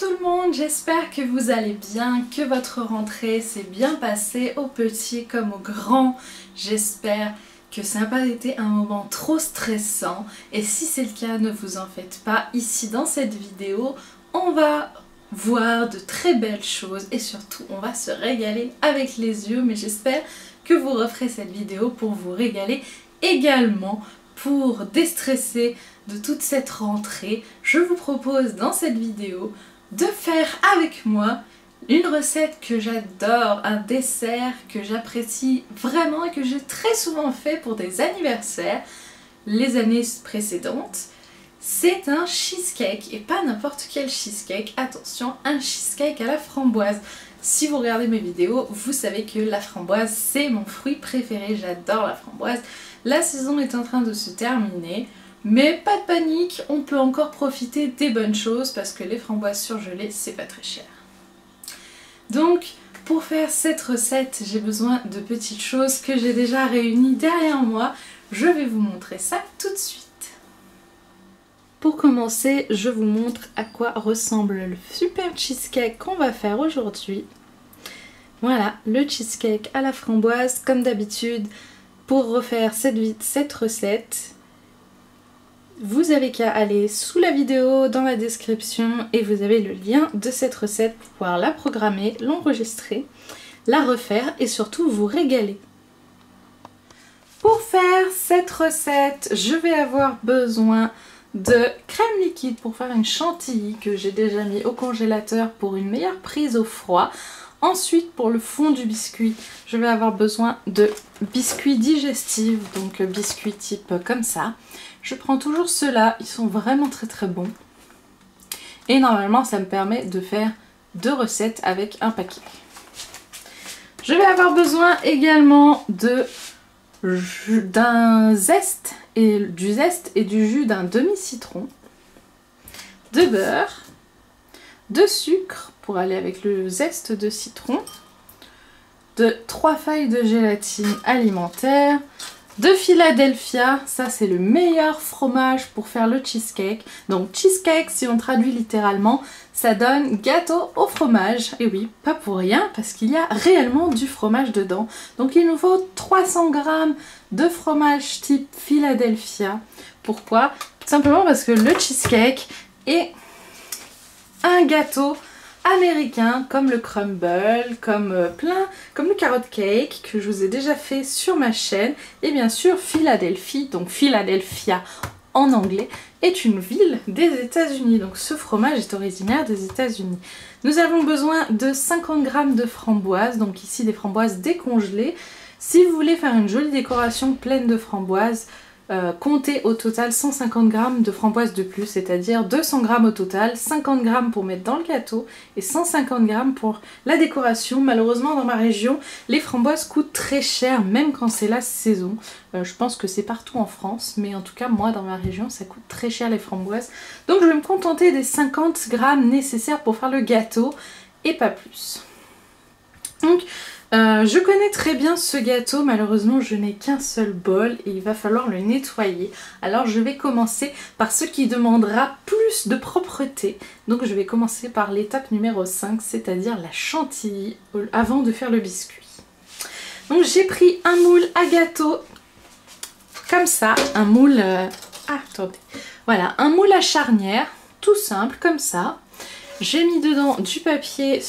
tout le monde, j'espère que vous allez bien, que votre rentrée s'est bien passée, aux petits comme aux grands. J'espère que ça n'a pas été un moment trop stressant et si c'est le cas, ne vous en faites pas. Ici dans cette vidéo, on va voir de très belles choses et surtout on va se régaler avec les yeux, mais j'espère que vous referez cette vidéo pour vous régaler également, pour déstresser de toute cette rentrée. Je vous propose dans cette vidéo de faire avec moi une recette que j'adore, un dessert que j'apprécie vraiment et que j'ai très souvent fait pour des anniversaires les années précédentes. C'est un cheesecake et pas n'importe quel cheesecake, attention, un cheesecake à la framboise. Si vous regardez mes vidéos, vous savez que la framboise c'est mon fruit préféré, j'adore la framboise. La saison est en train de se terminer, mais pas de panique, on peut encore profiter des bonnes choses parce que les framboises surgelées c'est pas très cher. Donc pour faire cette recette, j'ai besoin de petites choses que j'ai déjà réunies derrière moi. Je vais vous montrer ça tout de suite. Pour commencer, je vous montre à quoi ressemble le super cheesecake qu'on va faire aujourd'hui. Voilà, le cheesecake à la framboise, comme d'habitude. Pour refaire cette recette, vous avez qu'à aller sous la vidéo, dans la description, et vous avez le lien de cette recette pour pouvoir la programmer, l'enregistrer, la refaire et surtout vous régaler. Pour faire cette recette, je vais avoir besoin de crème liquide pour faire une chantilly que j'ai déjà mis au congélateur pour une meilleure prise au froid. Ensuite, pour le fond du biscuit, je vais avoir besoin de biscuits digestifs, donc biscuits type comme ça. Je prends toujours ceux-là, ils sont vraiment très bons. Et normalement, ça me permet de faire 2 recettes avec un paquet. Je vais avoir besoin également d'un zeste et du jus d'un demi-citron, de beurre, de sucre pour aller avec le zeste de citron, de 3 feuilles de gélatine alimentaire, de Philadelphia, ça c'est le meilleur fromage pour faire le cheesecake. Donc cheesecake, si on traduit littéralement, ça donne gâteau au fromage. Et oui, pas pour rien, parce qu'il y a réellement du fromage dedans. Donc il nous faut 300 g de fromage type Philadelphia. Pourquoi? Tout simplement parce que le cheesecake est un gâteau américain comme le crumble, comme le carrot cake que je vous ai déjà fait sur ma chaîne, et bien sûr Philadelphie, donc Philadelphia en anglais, est une ville des États-Unis. Donc ce fromage est originaire des États-Unis. Nous avons besoin de 50 g de framboises, donc ici des framboises décongelées. Si vous voulez faire une jolie décoration pleine de framboises, comptez au total 150 g de framboises de plus, c'est-à-dire 200 g au total, 50 g pour mettre dans le gâteau et 150 g pour la décoration. Malheureusement dans ma région, les framboises coûtent très cher, même quand c'est la saison. Je pense que c'est partout en France, mais en tout cas moi dans ma région ça coûte très cher les framboises. Donc je vais me contenter des 50 g nécessaires pour faire le gâteau et pas plus. Donc je connais très bien ce gâteau, malheureusement je n'ai qu'un seul bol et il va falloir le nettoyer. Alors je vais commencer par ce qui demandera plus de propreté. Donc je vais commencer par l'étape numéro 5, c'est-à-dire la chantilly avant de faire le biscuit. Donc j'ai pris un moule à gâteau comme ça, un moule... attendez. Voilà, un moule à charnière, tout simple comme ça. J'ai mis dedans du papier...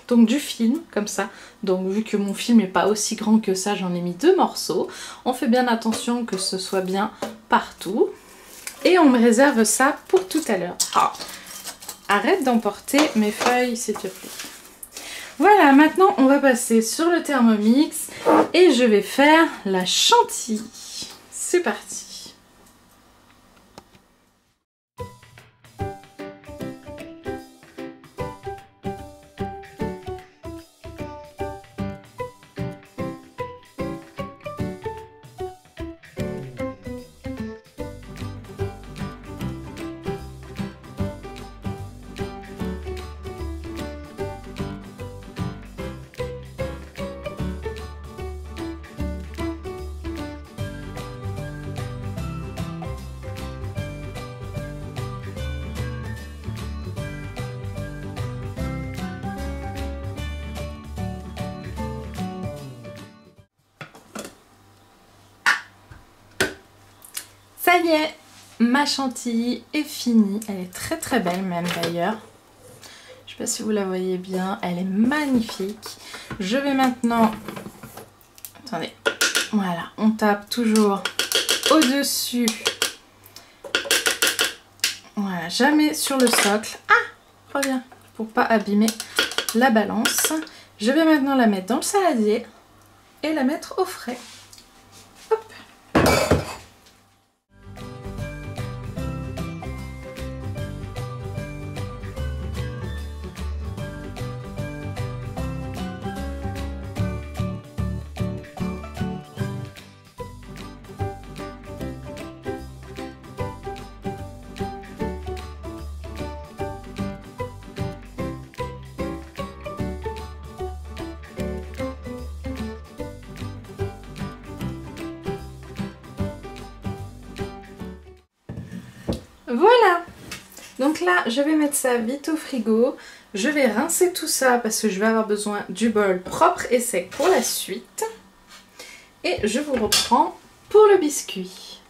donc du film comme ça, donc vu que mon film n'est pas aussi grand que ça, j'en ai mis 2 morceaux. On fait bien attention que ce soit bien partout et on me réserve ça pour tout à l'heure. Arrête d'emporter mes feuilles s'il te plaît. Voilà, maintenant on va passer sur le Thermomix et je vais faire la chantilly. C'est parti. y est, ma chantilly est finie. Elle est très très belle même d'ailleurs. Je sais pas si vous la voyez bien, elle est magnifique. Je vais maintenant... Attendez, voilà, on tape toujours au-dessus. Voilà, jamais sur le socle. Ah, reviens, pour pas abîmer la balance. Je vais maintenant la mettre dans le saladier et la mettre au frais. Hop. Voilà, donc là je vais mettre ça vite au frigo, je vais rincer tout ça parce que je vais avoir besoin du bol propre et sec pour la suite et je vous reprends pour le biscuit.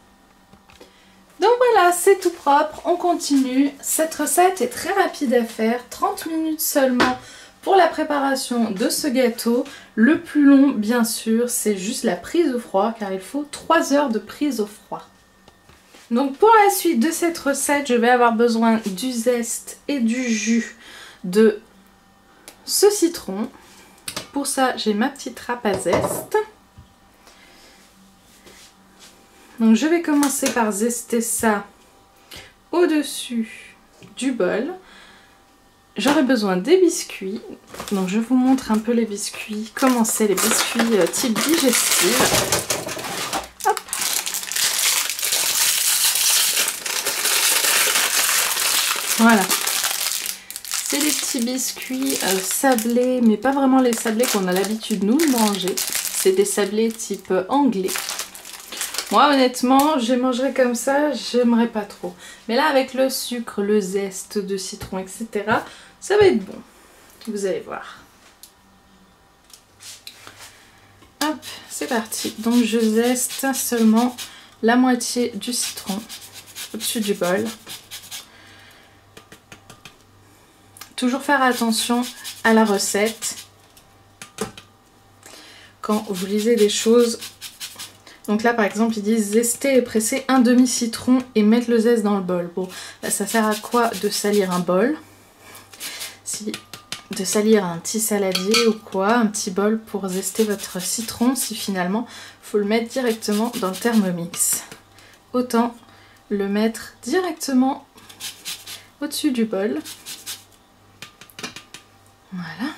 Donc voilà, c'est tout propre, on continue. Cette recette est très rapide à faire, 30 minutes seulement pour la préparation de ce gâteau. Le plus long bien sûr c'est juste la prise au froid car il faut 3 heures de prise au froid. Donc pour la suite de cette recette, je vais avoir besoin du zeste et du jus de ce citron. Pour ça, j'ai ma petite râpe à zeste. Donc je vais commencer par zester ça au-dessus du bol. J'aurai besoin des biscuits. Donc je vous montre un peu les biscuits. Comment c'est les biscuits type digestive. Hop. Voilà, c'est des petits biscuits sablés, mais pas vraiment les sablés qu'on a l'habitude nous de manger. C'est des sablés type anglais. Moi honnêtement, je les mangerais comme ça, j'aimerais pas trop. Mais là avec le sucre, le zeste de citron, etc., ça va être bon. Vous allez voir. Hop, c'est parti. Donc je zeste seulement la moitié du citron au-dessus du bol. Toujours faire attention à la recette quand vous lisez des choses. Donc là par exemple ils disent zester et presser un demi citron et mettre le zeste dans le bol. Bon, là, ça sert à quoi de salir un bol? De salir un petit saladier ou quoi, un petit bol pour zester votre citron si finalement il faut le mettre directement dans le Thermomix. Autant le mettre directement au-dessus du bol. Voilà.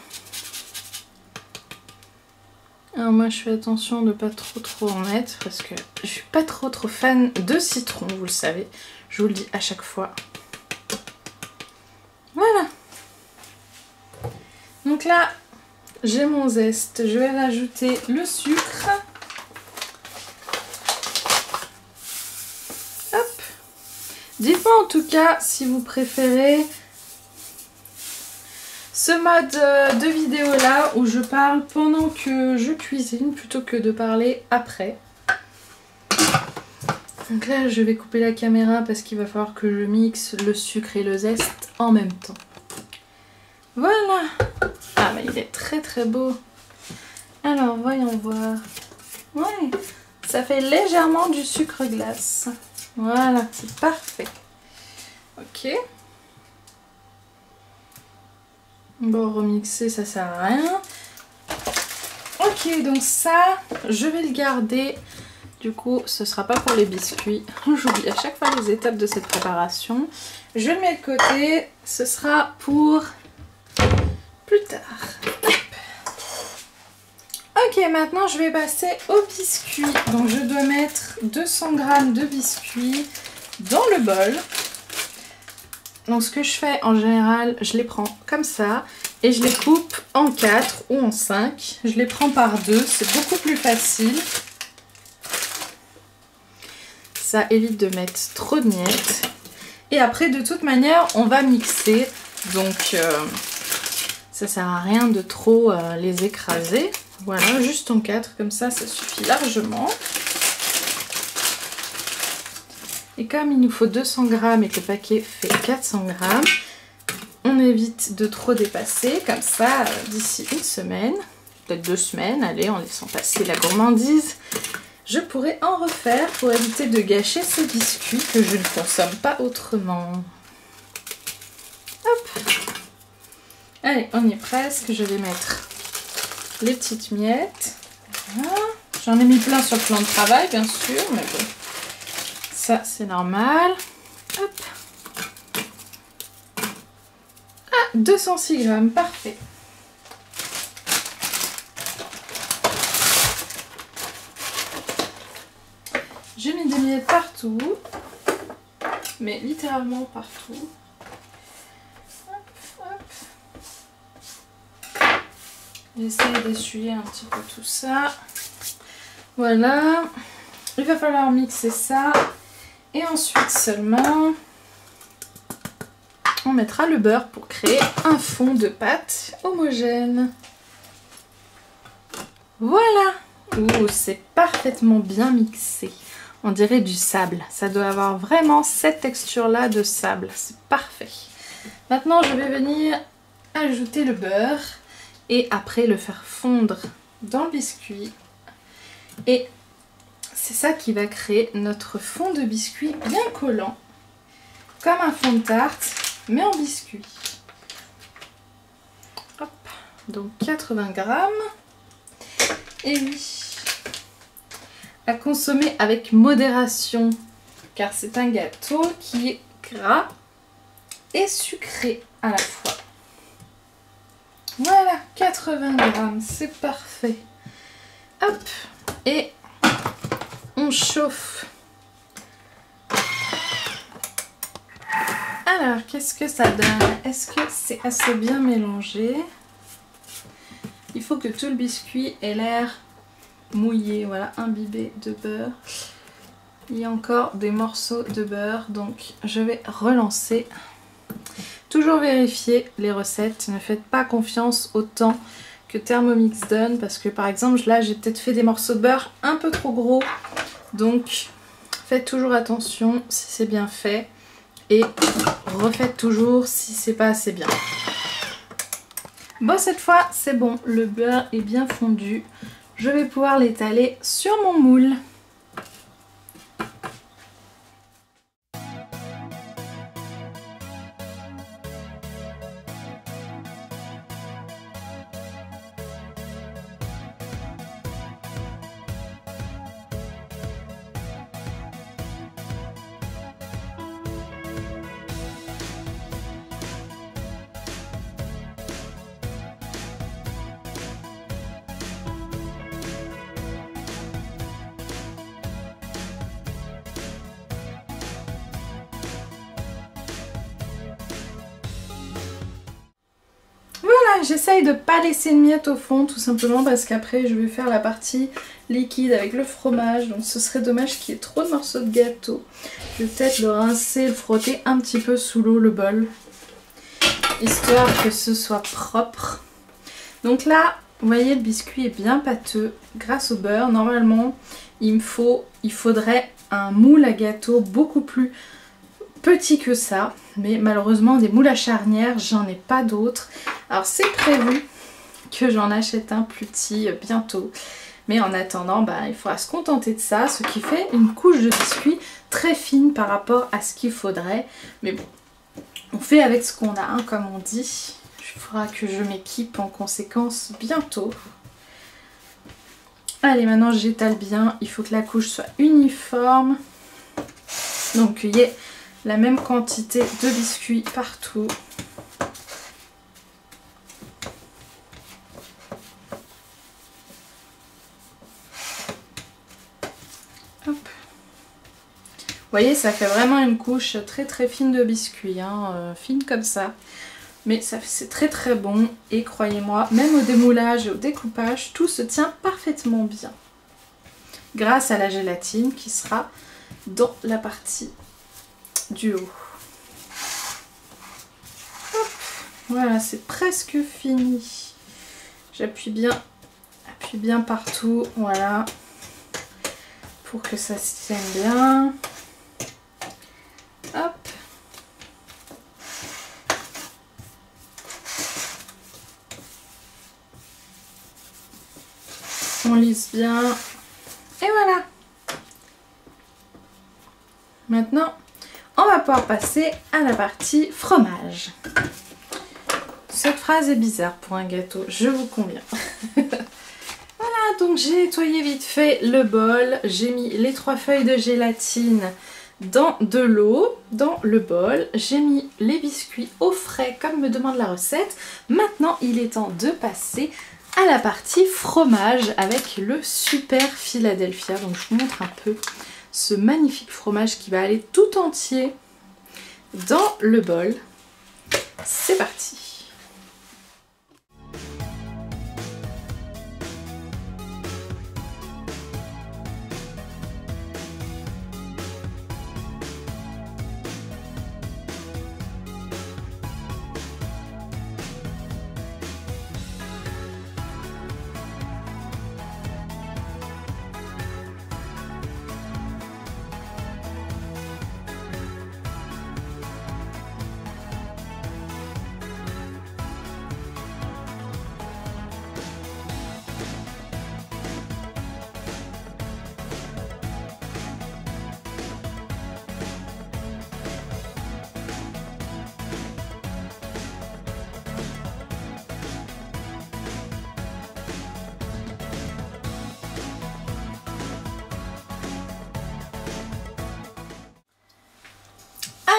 Alors moi je fais attention de pas trop en mettre parce que je suis pas trop fan de citron, vous le savez. Je vous le dis à chaque fois. Voilà. Donc là, j'ai mon zeste. Je vais rajouter le sucre. Hop. Dites-moi en tout cas si vous préférez ce mode de vidéo là où je parle pendant que je cuisine plutôt que de parler après. Donc là je vais couper la caméra parce qu'il va falloir que je mixe le sucre et le zeste en même temps. Voilà. Ah mais il est très beau. Alors voyons voir. Ouais, ça fait légèrement du sucre glace. Voilà, c'est parfait. Ok. Bon, remixer, ça sert à rien. Ok, donc ça, je vais le garder. Du coup, ce sera pas pour les biscuits. J'oublie à chaque fois les étapes de cette préparation. Je le mets de côté. Ce sera pour plus tard. Ok, maintenant je vais passer aux biscuits. Donc je dois mettre 200 g de biscuits dans le bol. Donc ce que je fais en général, je les prends comme ça et je les coupe en 4 ou en 5. Je les prends par 2, c'est beaucoup plus facile. Ça évite de mettre trop de miettes. Et après de toute manière, on va mixer. Donc ça sert à rien de trop les écraser. Voilà, juste en 4 comme ça, ça suffit largement. Et comme il nous faut 200 g et que le paquet fait 400 g, on évite de trop dépasser. Comme ça, d'ici une semaine, peut-être 2 semaines, allez, en laissant passer la gourmandise, je pourrai en refaire pour éviter de gâcher ces biscuits que je ne consomme pas autrement. Hop! Allez, on y est presque. Je vais mettre les petites miettes. Voilà. J'en ai mis plein sur le plan de travail, bien sûr, mais bon, ça c'est normal. Hop! Ah, 206 g, parfait. J'ai mis des miettes partout, mais littéralement partout. Hop, hop. J'essaie d'essuyer un petit peu tout ça. Voilà. Il va falloir mixer ça. Et ensuite seulement, on mettra le beurre pour créer un fond de pâte homogène. Voilà. Ouh, c'est parfaitement bien mixé. On dirait du sable. Ça doit avoir vraiment cette texture-là de sable. C'est parfait. Maintenant, je vais venir ajouter le beurre et après le faire fondre dans le biscuit. Et c'est ça qui va créer notre fond de biscuit bien collant. Comme un fond de tarte, mais en biscuit. Hop. Donc 80 g. Et oui. À consommer avec modération, car c'est un gâteau qui est gras et sucré à la fois. Voilà, 80 g, c'est parfait. Hop, et on chauffe. Alors, qu'est-ce que ça donne? Est-ce que c'est assez bien mélangé? Il faut que tout le biscuit ait l'air mouillé, voilà, imbibé de beurre. Il y a encore des morceaux de beurre, donc je vais relancer. Toujours vérifier les recettes, ne faites pas confiance autant que Thermomix donne, parce que par exemple là j'ai peut-être fait des morceaux de beurre un peu trop gros, donc faites toujours attention si c'est bien fait et refaites toujours si c'est pas assez bien. Bon, cette fois c'est bon, le beurre est bien fondu. Je vais pouvoir l'étaler sur mon moule. J'essaye de ne pas laisser de miettes au fond, tout simplement parce qu'après je vais faire la partie liquide avec le fromage, donc ce serait dommage qu'il y ait trop de morceaux de gâteau. Je vais peut-être le rincer, le frotter un petit peu sous l'eau, le bol, histoire que ce soit propre. Donc là, vous voyez, le biscuit est bien pâteux grâce au beurre. Normalement, il faudrait un moule à gâteau beaucoup plus petit que ça, mais malheureusement des moules à charnière j'en ai pas d'autres. Alors c'est prévu que j'en achète un plus petit bientôt, mais en attendant il faudra se contenter de ça, ce qui fait une couche de biscuit très fine par rapport à ce qu'il faudrait, mais bon, on fait avec ce qu'on a, hein, comme on dit. Il faudra que je m'équipe en conséquence bientôt. Allez, maintenant j'étale bien, il faut que la couche soit uniforme, donc il y ait la même quantité de biscuits partout. Hop. Vous voyez, ça fait vraiment une couche très très fine de biscuits, hein, fine comme ça. Mais c'est très très bon et croyez-moi, même au démoulage et au découpage, tout se tient parfaitement bien. Grâce à la gélatine qui sera dans la partie du haut. Hop. Voilà, c'est presque fini. J'appuie bien partout, voilà, pour que ça se tienne bien. On lisse bien. Et voilà. Maintenant, on va pouvoir passer à la partie fromage. Cette phrase est bizarre pour un gâteau, je vous conviens. Voilà, donc j'ai nettoyé vite fait le bol. J'ai mis les 3 feuilles de gélatine dans de l'eau, dans le bol. J'ai mis les biscuits au frais comme me demande la recette. Maintenant, il est temps de passer à la partie fromage avec le super Philadelphia. Donc je vous montre un peu ce magnifique fromage qui va aller tout entier dans le bol. C'est parti!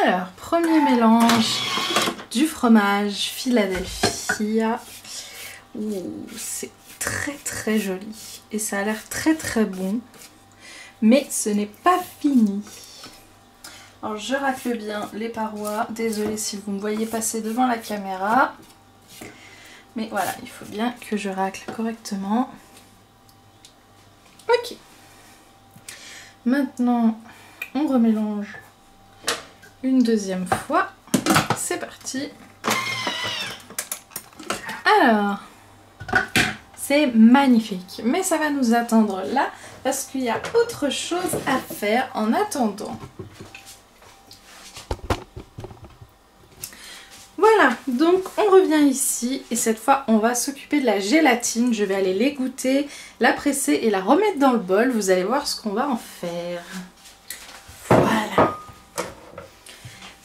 Alors, premier mélange du fromage Philadelphia. C'est très joli et ça a l'air très bon. Mais ce n'est pas fini. Alors je racle bien les parois. Désolée si vous me voyez passer devant la caméra. Mais voilà, il faut bien que je racle correctement. Ok. Maintenant, on remélange une deuxième fois. C'est parti. Alors, c'est magnifique. Mais ça va nous attendre là parce qu'il y a autre chose à faire en attendant. Voilà, donc on revient ici et cette fois on va s'occuper de la gélatine. Je vais aller l'égoutter, la presser et la remettre dans le bol. Vous allez voir ce qu'on va en faire. Voilà.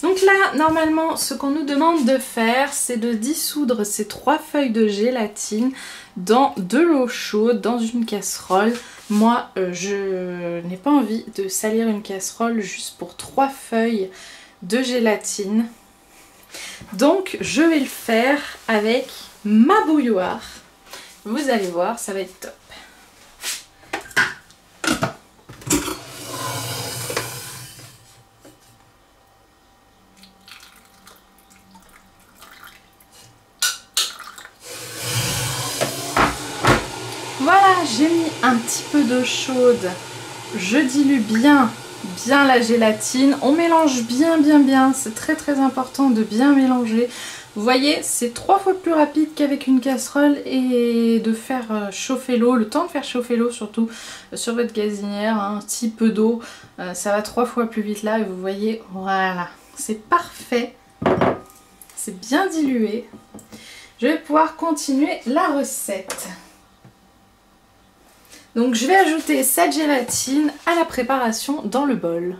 Donc là, normalement, ce qu'on nous demande de faire, c'est de dissoudre ces 3 feuilles de gélatine dans de l'eau chaude, dans une casserole. Moi, je n'ai pas envie de salir une casserole juste pour 3 feuilles de gélatine. Donc, je vais le faire avec ma bouilloire. Vous allez voir, ça va être top. Voilà, j'ai mis un petit peu d'eau chaude. Je dilue bien la gélatine. On mélange bien. C'est très important de bien mélanger. Vous voyez, c'est 3 fois plus rapide qu'avec une casserole et de faire chauffer l'eau. Le temps de faire chauffer l'eau, surtout sur votre gazinière, un petit peu d'eau. Ça va 3 fois plus vite là et vous voyez, voilà. C'est parfait. C'est bien dilué. Je vais pouvoir continuer la recette. Donc je vais ajouter cette gélatine à la préparation dans le bol.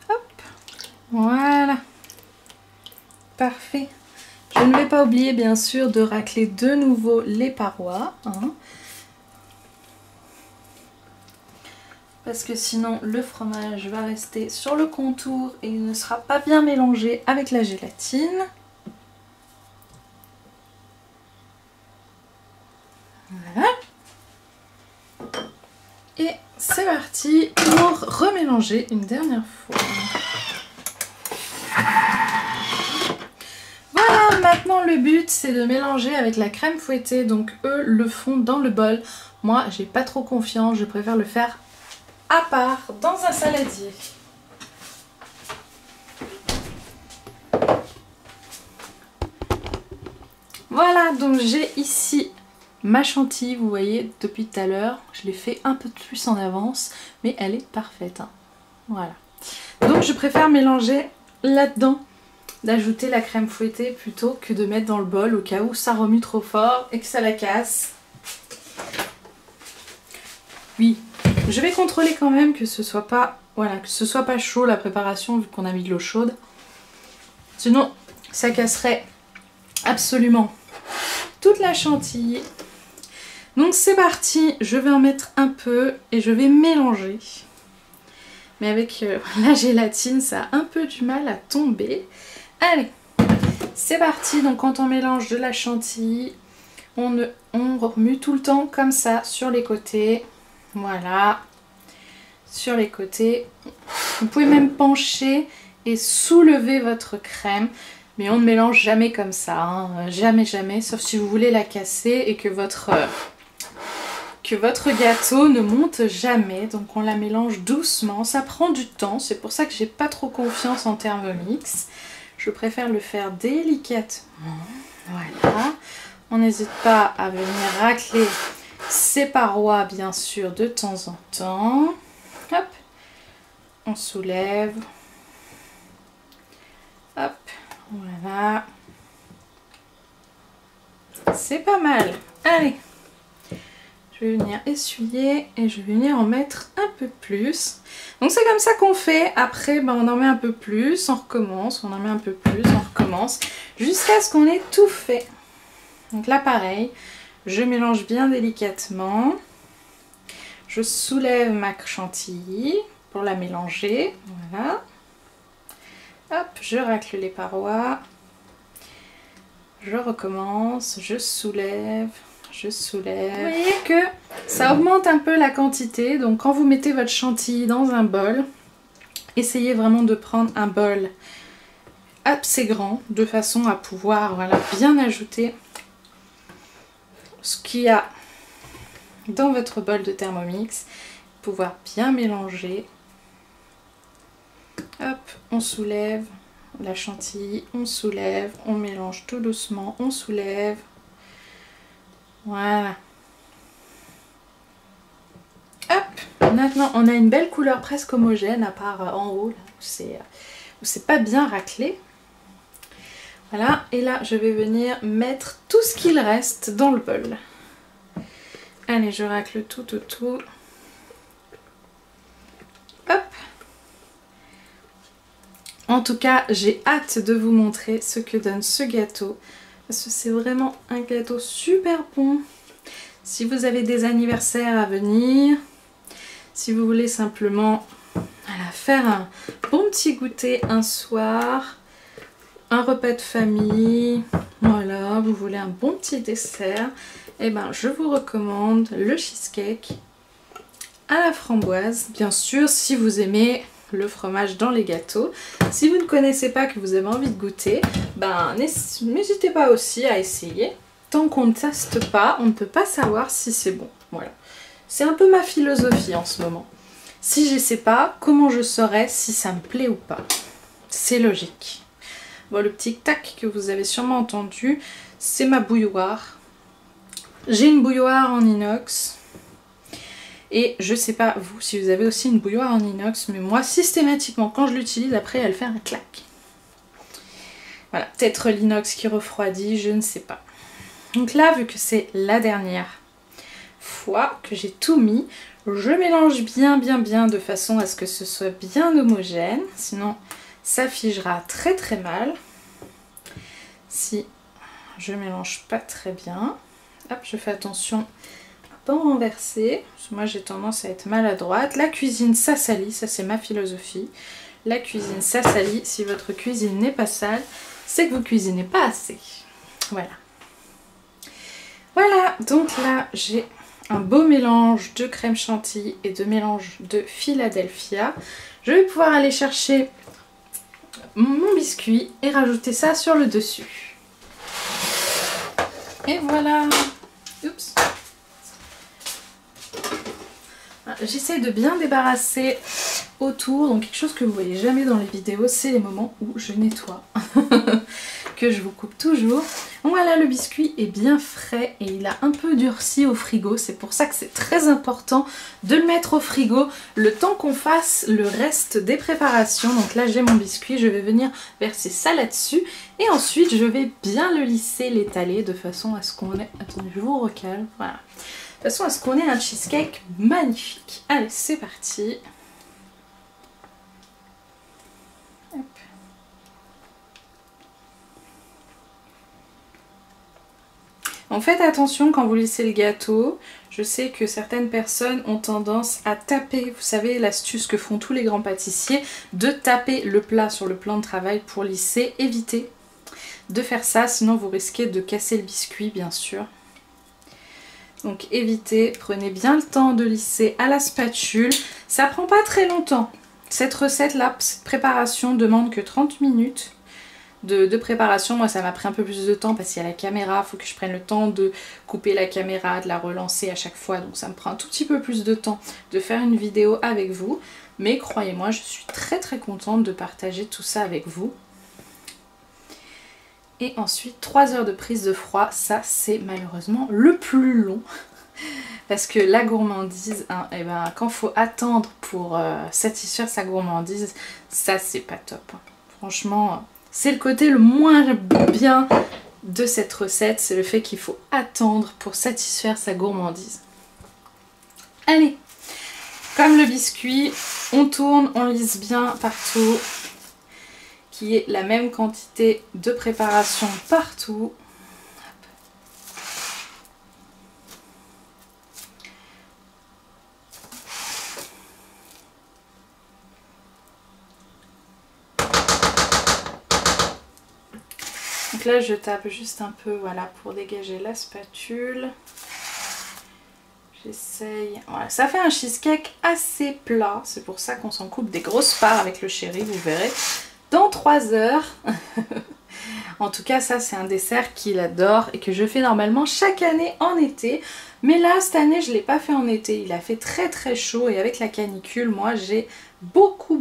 Hop, voilà. Parfait. Je ne vais pas oublier bien sûr de racler de nouveau les parois. Parce que sinon le fromage va rester sur le contour et il ne sera pas bien mélangé avec la gélatine. Voilà. Et c'est parti pour remélanger une dernière fois. Voilà, maintenant le but c'est de mélanger avec la crème fouettée. Donc eux le font dans le bol. Moi j'ai pas trop confiance, je préfère le faire à part dans un saladier. Voilà, donc j'ai ici ma chantilly, vous voyez, depuis tout à l'heure, je l'ai fait un peu plus en avance, mais elle est parfaite. Voilà. Donc je préfère mélanger là-dedans d'ajouter la crème fouettée plutôt que de mettre dans le bol au cas où ça remue trop fort et que ça la casse. Oui, je vais contrôler quand même que ce soit pas, voilà, que ce soit pas chaud la préparation vu qu'on a mis de l'eau chaude. Sinon, ça casserait absolument toute la chantilly. Donc c'est parti, je vais en mettre un peu et je vais mélanger. Mais avec la gélatine, ça a un peu du mal à tomber. Allez, c'est parti. Donc quand on mélange de la chantilly, on remue tout le temps comme ça sur les côtés. Voilà, sur les côtés. Vous pouvez même pencher et soulever votre crème. Mais on ne mélange jamais comme ça, hein. Jamais, jamais. Sauf si vous voulez la casser et que votre gâteau ne monte jamais. Donc on la mélange doucement. Ça prend du temps. C'est pour ça que j'ai pas trop confiance en Thermomix. Je préfère le faire délicatement. Voilà. On n'hésite pas à venir racler ses parois, bien sûr, de temps en temps. Hop. On soulève. Hop. Voilà. C'est pas mal. Allez. Je vais venir essuyer et je vais venir en mettre un peu plus. Donc c'est comme ça qu'on fait. Après, ben, on en met un peu plus, on recommence, on en met un peu plus, on recommence. Jusqu'à ce qu'on ait tout fait. Donc là, pareil, je mélange bien délicatement. Je soulève ma chantilly pour la mélanger. Voilà. Hop, je racle les parois. Je recommence, je soulève. Je soulève. Vous voyez que ça augmente un peu la quantité. Donc quand vous mettez votre chantilly dans un bol, essayez vraiment de prendre un bol assez grand de façon à pouvoir, voilà, bien ajouter ce qu'il y a dans votre bol de Thermomix. Pouvoir bien mélanger. Hop, on soulève la chantilly, on soulève, on mélange tout doucement, on soulève. Voilà. Hop. Maintenant, on a une belle couleur presque homogène, à part en haut, là, où c'est pas bien raclé. Voilà. Et là, je vais venir mettre tout ce qu'il reste dans le bol. Allez, je racle tout. Hop. En tout cas, j'ai hâte de vous montrer ce que donne ce gâteau. Parce que c'est vraiment un gâteau super bon. Si vous avez des anniversaires à venir, si vous voulez simplement, voilà, faire un bon petit goûter un soir, un repas de famille, voilà, vous voulez un bon petit dessert, eh ben je vous recommande le cheesecake à la framboise. Bien sûr, si vous aimez le fromage dans les gâteaux. Si vous ne connaissez pas, que vous avez envie de goûter, ben n'hésitez pas aussi à essayer. Tant qu'on ne teste pas, on ne peut pas savoir si c'est bon. Voilà. C'est un peu ma philosophie en ce moment. Si je ne sais pas, comment je saurais si ça me plaît ou pas? C'est logique. Bon, le petit tac que vous avez sûrement entendu, c'est ma bouilloire. J'ai une bouilloire en inox. Et je sais pas vous si vous avez aussi une bouilloire en inox, mais moi systématiquement quand je l'utilise, après elle fait un clac. Voilà, peut-être l'inox qui refroidit, je ne sais pas. Donc là, vu que c'est la dernière fois que j'ai tout mis, je mélange bien de façon à ce que ce soit bien homogène, sinon ça figera très mal si je mélange pas très bien. Hop, je fais attention à ne pas renverser, parce que moi j'ai tendance à être maladroite. La cuisine ça salit, ça c'est ma philosophie. La cuisine ça salit, si votre cuisine n'est pas sale, c'est que vous cuisinez pas assez. Voilà. Voilà, donc là j'ai un beau mélange de crème chantilly et de mélange de Philadelphia. Je vais pouvoir aller chercher mon biscuit et rajouter ça sur le dessus. Et voilà. Oups. J'essaie de bien débarrasser autour, donc quelque chose que vous voyez jamais dans les vidéos, c'est les moments où je nettoie. que je vous coupe toujours. Voilà, le biscuit est bien frais et il a un peu durci au frigo. C'est pour ça que c'est très important de le mettre au frigo le temps qu'on fasse le reste des préparations. Donc là j'ai mon biscuit, je vais venir verser ça là-dessus. Et ensuite je vais bien le lisser, l'étaler de façon à ce qu'on ait... Attendez, je vous recale. Voilà. De façon à ce qu'on ait un cheesecake magnifique. Allez, c'est parti. Hop. Donc faites attention quand vous lissez le gâteau. Je sais que certaines personnes ont tendance à taper, vous savez l'astuce que font tous les grands pâtissiers, de taper le plat sur le plan de travail pour lisser. Évitez de faire ça, sinon vous risquez de casser le biscuit bien sûr. Donc évitez, prenez bien le temps de lisser à la spatule. Ça prend pas très longtemps. Cette recette-là, cette préparation demande que 30 minutes de préparation. Moi ça m'a pris un peu plus de temps parce qu'il y a la caméra, il faut que je prenne le temps de couper la caméra, de la relancer à chaque fois. Donc ça me prend un tout petit peu plus de temps de faire une vidéo avec vous. Mais croyez-moi, je suis très contente de partager tout ça avec vous. Et ensuite 3 heures de prise de froid, ça c'est malheureusement le plus long. Parce que la gourmandise, hein, et ben, quand il faut attendre pour satisfaire sa gourmandise, ça c'est pas top. Hein. Franchement, c'est le côté le moins bien de cette recette, c'est le fait qu'il faut attendre pour satisfaire sa gourmandise. Allez, comme le biscuit, on tourne, on lisse bien partout. Qui est la même quantité de préparation partout. Donc là je tape juste un peu, voilà, pour dégager la spatule. J'essaye, voilà, ça fait un cheesecake assez plat, c'est pour ça qu'on s'en coupe des grosses parts avec le chéri, vous verrez. Dans 3 heures. En tout cas, ça c'est un dessert qu'il adore et que je fais normalement chaque année en été. Mais là, cette année, je ne l'ai pas fait en été. Il a fait très chaud et avec la canicule, moi j'ai beaucoup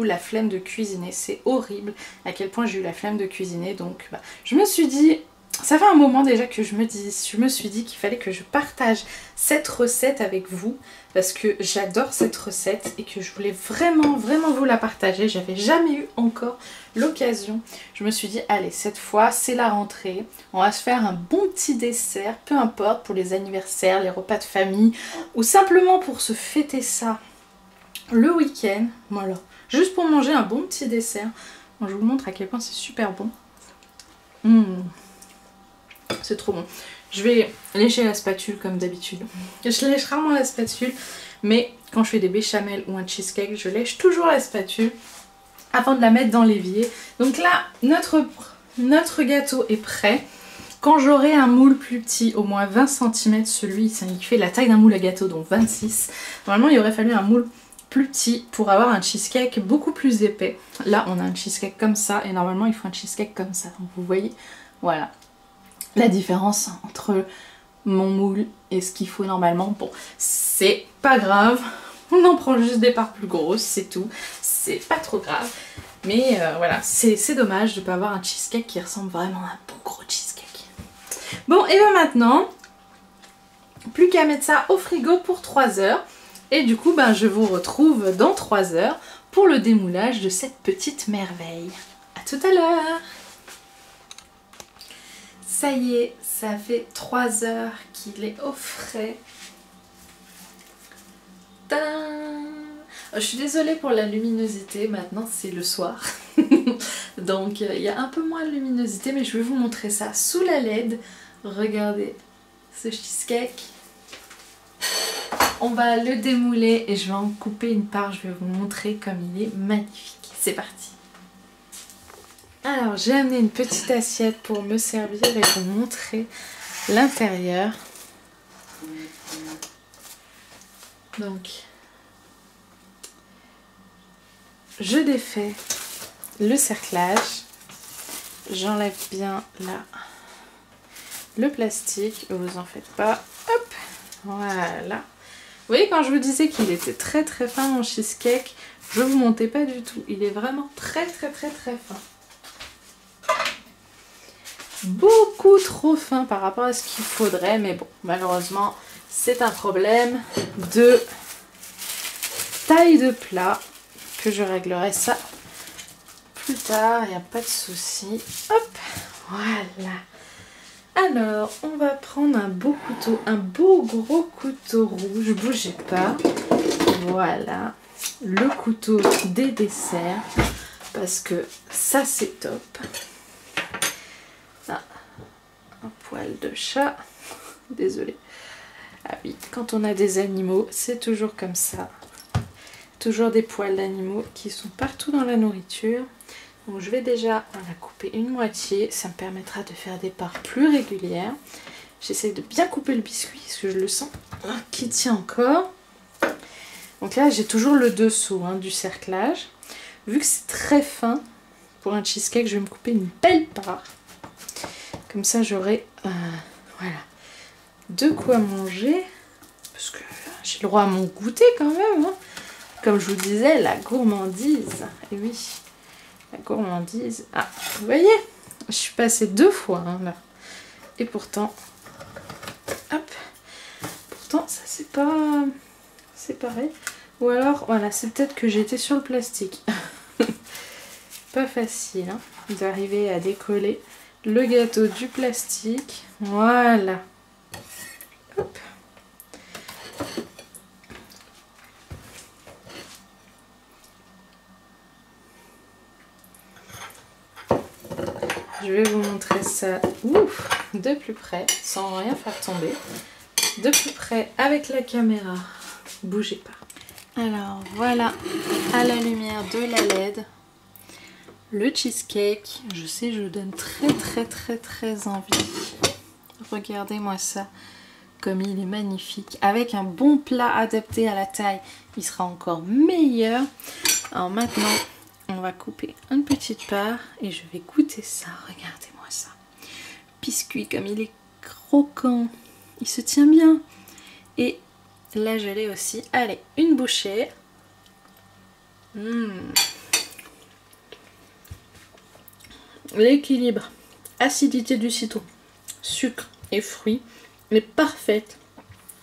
la flemme de cuisiner. C'est horrible à quel point j'ai eu la flemme de cuisiner. Donc je me suis dit, ça fait un moment déjà que je me suis dit qu'il fallait que je partage cette recette avec vous. Parce que j'adore cette recette et que je voulais vraiment vous la partager. J'avais jamais eu encore l'occasion. Je me suis dit, allez, cette fois, c'est la rentrée. On va se faire un bon petit dessert, peu importe, pour les anniversaires, les repas de famille, ou simplement pour se fêter ça le week-end. Voilà, juste pour manger un bon petit dessert. Bon, je vous montre à quel point c'est super bon. C'est trop bon. Je vais lécher la spatule comme d'habitude. Je lèche rarement la spatule, mais quand je fais des béchamels ou un cheesecake, je lèche toujours la spatule avant de la mettre dans l'évier. Donc là, notre gâteau est prêt. Quand j'aurai un moule plus petit, au moins 20 cm, celui qui fait la taille d'un moule à gâteau, donc 26, normalement il aurait fallu un moule plus petit pour avoir un cheesecake beaucoup plus épais. Là, on a un cheesecake comme ça et normalement il faut un cheesecake comme ça. Donc vous voyez, voilà. La différence entre mon moule et ce qu'il faut normalement, bon, c'est pas grave, on en prend juste des parts plus grosses, c'est tout, c'est pas trop grave. Mais voilà, c'est dommage de ne pas avoir un cheesecake qui ressemble vraiment à un bon gros cheesecake. Bon, et bien maintenant, plus qu'à mettre ça au frigo pour 3 heures. Et du coup, je vous retrouve dans 3 heures pour le démoulage de cette petite merveille. À tout à l'heure! Ça y est, ça fait 3 heures qu'il est au frais. Tadam! Je suis désolée pour la luminosité, maintenant c'est le soir. Donc il y a un peu moins de luminosité, mais je vais vous montrer ça sous la LED. Regardez ce cheesecake. On va le démouler et je vais en couper une part, je vais vous montrer comme il est magnifique. C'est parti! Alors j'ai amené une petite assiette pour me servir et vous montrer l'intérieur. Donc je défais le cerclage, j'enlève bien là le plastique, vous en faites pas, hop, voilà. Vous voyez quand je vous disais qu'il était très fin mon cheesecake, je vous mentais pas du tout, il est vraiment très fin. beaucoup trop fin par rapport à ce qu'il faudrait. Mais bon, malheureusement, c'est un problème de taille de plat que je réglerai ça plus tard. Il n'y a pas de souci. Hop, voilà. Alors, on va prendre un beau couteau, un beau gros couteau rouge. Bougez pas. Voilà. Le couteau des desserts. Parce que ça, c'est top. Ah, un poil de chat. Désolée. Ah oui, quand on a des animaux, c'est toujours comme ça. Toujours des poils d'animaux qui sont partout dans la nourriture. Donc je vais déjà en couper une moitié. Ça me permettra de faire des parts plus régulières. J'essaie de bien couper le biscuit parce que je le sens qui tient encore. Donc là, j'ai toujours le dessous du cerclage. Vu que c'est très fin, pour un cheesecake, je vais me couper une belle part. Comme ça, j'aurai voilà, de quoi manger. Parce que j'ai le droit à mon goûter quand même. Comme je vous disais, la gourmandise. Et oui, la gourmandise. Ah, vous voyez, je suis passée 2 fois là. Et pourtant, hop, pourtant, ça c'est pas séparé. Ou alors, voilà, c'est peut-être que j'étais sur le plastique. Pas facile d'arriver à décoller le gâteau du plastique. Voilà. Hop. Je vais vous montrer ça de plus près, sans rien faire tomber. De plus près avec la caméra. Bougez pas. Alors voilà, à la lumière de la LED, le cheesecake. Je sais, je vous donne très envie. Regardez-moi ça, comme il est magnifique. Avec un bon plat adapté à la taille, il sera encore meilleur. Alors maintenant, on va couper une petite part et je vais goûter ça. Regardez-moi ça. Biscuit, comme il est croquant. Il se tient bien. Et la gelée aussi. Allez, une bouchée. L'équilibre, acidité du citron, sucre et fruits est parfaite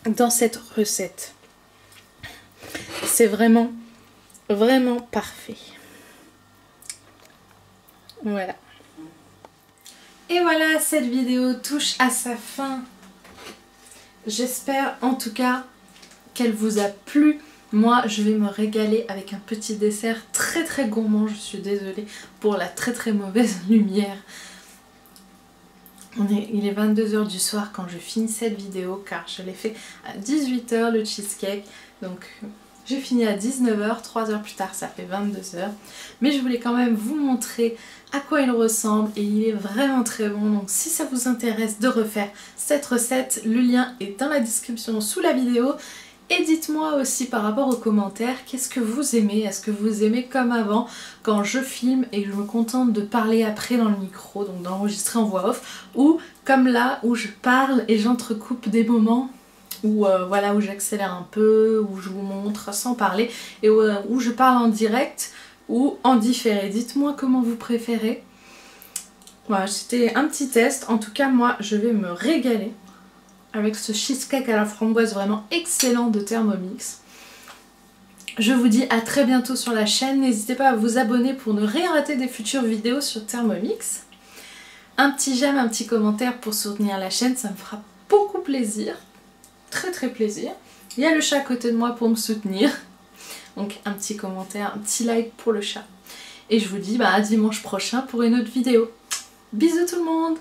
dans cette recette. C'est vraiment parfait. Voilà. Et voilà, cette vidéo touche à sa fin. J'espère en tout cas qu'elle vous a plu. Moi, je vais me régaler avec un petit dessert très gourmand. Je suis désolée pour la très mauvaise lumière. Il est 22 h du soir quand je finis cette vidéo car je l'ai fait à 18 h le cheesecake. Donc j'ai fini à 19 h, 3 heures plus tard ça fait 22 h. Mais je voulais quand même vous montrer à quoi il ressemble et il est vraiment très bon. Donc si ça vous intéresse de refaire cette recette, le lien est dans la description sous la vidéo. Et dites-moi aussi par rapport aux commentaires, qu'est-ce que vous aimez? Est-ce que vous aimez comme avant quand je filme et que je me contente de parler après dans le micro, donc d'enregistrer en voix off, ou comme là où je parle et j'entrecoupe des moments où, voilà, où j'accélère un peu, où je vous montre sans parler, et où je parle en direct ou en différé. Dites-moi comment vous préférez. Voilà, c'était un petit test. En tout cas, moi, je vais me régaler avec ce cheesecake à la framboise vraiment excellent de Thermomix. Je vous dis à très bientôt sur la chaîne. N'hésitez pas à vous abonner pour ne rien rater des futures vidéos sur Thermomix. Un petit j'aime, un petit commentaire pour soutenir la chaîne, ça me fera beaucoup plaisir. Très plaisir. Il y a le chat à côté de moi pour me soutenir. Donc un petit commentaire, un petit like pour le chat. Et je vous dis à dimanche prochain pour une autre vidéo. Bisous tout le monde!